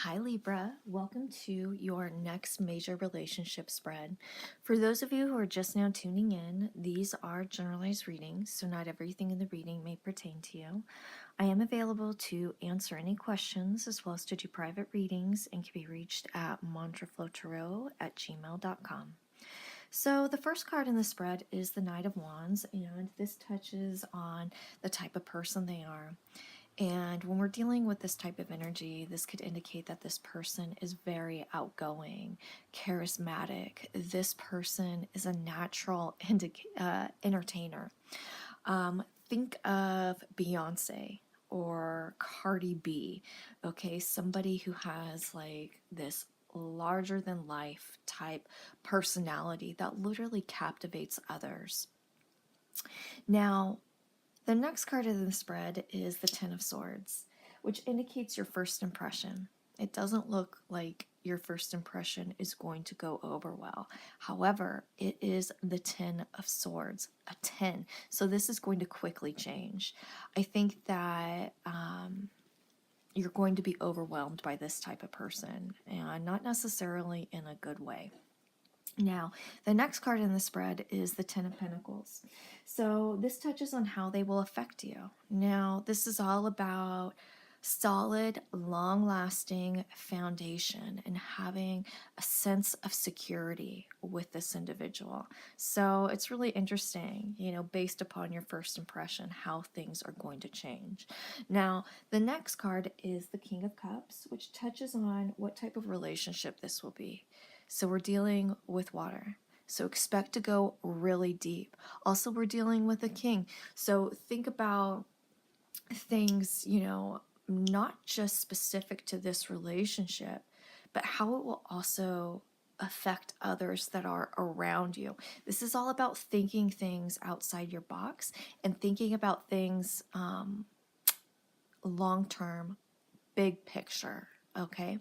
Hi Libra, welcome to your next major relationship spread. For those of you who are just now tuning in, these are generalized readings, so not everything in the reading may pertain to you. I am available to answer any questions as well as to do private readings and can be reached at mantraflowtarot@gmail.com. So the first card in the spread is the Knight of Wands, and this touches on the type of person they are. And when we're dealing with this type of energy, this could indicate that this person is very outgoing, charismatic. This person is a natural entertainer. Think of Beyonce or Cardi B, okay? Somebody who has like this larger than life type personality that literally captivates others. Now, the next card in the spread is the Ten of Swords, which indicates your first impression. It doesn't look like your first impression is going to go over well. However, it is the Ten of Swords, a 10. So this is going to quickly change. I think that you're going to be overwhelmed by this type of person, and not necessarily in a good way. Now, the next card in the spread is the Ten of Pentacles. So this touches on how they will affect you. Now, this is all about solid, long-lasting foundation and having a sense of security with this individual. So it's really interesting, based upon your first impression, how things are going to change. Now, the next card is the King of Cups, which touches on what type of relationship this will be. So we're dealing with water. So expect to go really deep. Also, we're dealing with a king. So think about things, not just specific to this relationship, but how it will also affect others that are around you. This is all about thinking things outside your box and thinking about things long-term, big picture. Okay.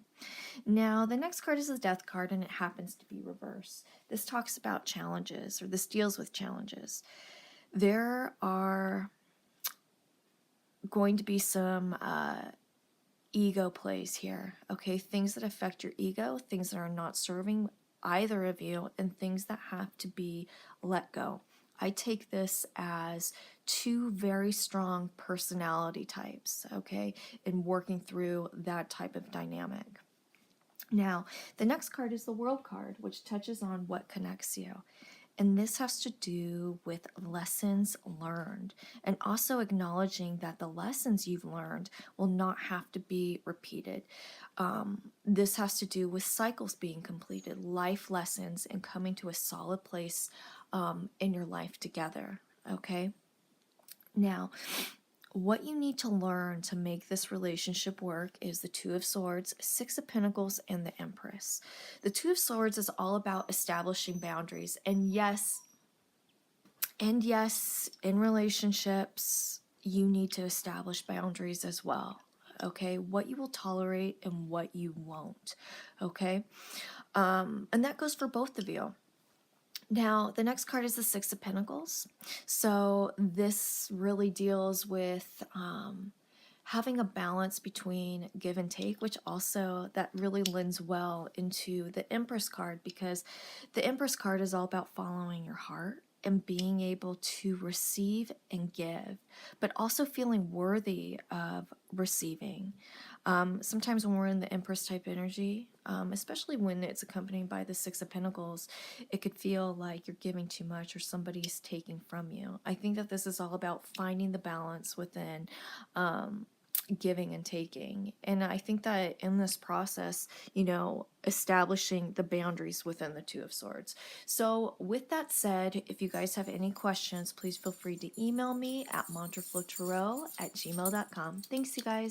Now, the next card is the Death card, and it happens to be reverse. This talks about challenges, or this deals with challenges. There are going to be some ego plays here, okay? Things that affect your ego, things that are not serving either of you, and things that have to be let go. I take this as two very strong personality types, okay, in working through that type of dynamic. Now, the next card is the World card, which touches on what connects you. And this has to do with lessons learned and also acknowledging that the lessons you've learned will not have to be repeated. This has to do with cycles being completed, life lessons, and coming to a solid place in your life together, okay? Now, what you need to learn to make this relationship work is the Two of Swords, Six of Pentacles, and the Empress. The Two of Swords is all about establishing boundaries. And yes, in relationships, you need to establish boundaries as well. Okay, what you will tolerate and what you won't. Okay, and that goes for both of you. Now, the next card is the Six of Pentacles. So this really deals with having a balance between give and take, which also that really lends well into the Empress card, because the Empress card is all about following your heart and being able to receive and give, but also feeling worthy of receiving. Sometimes when we're in the Empress type energy, especially when it's accompanied by the Six of Pentacles, it could feel like you're giving too much or somebody's taking from you. I think that this is all about finding the balance within giving and taking. And I think that in this process, establishing the boundaries within the Two of Swords. So with that said, if you guys have any questions, please feel free to email me at mantraflowtarot@gmail.com. Thanks, you guys.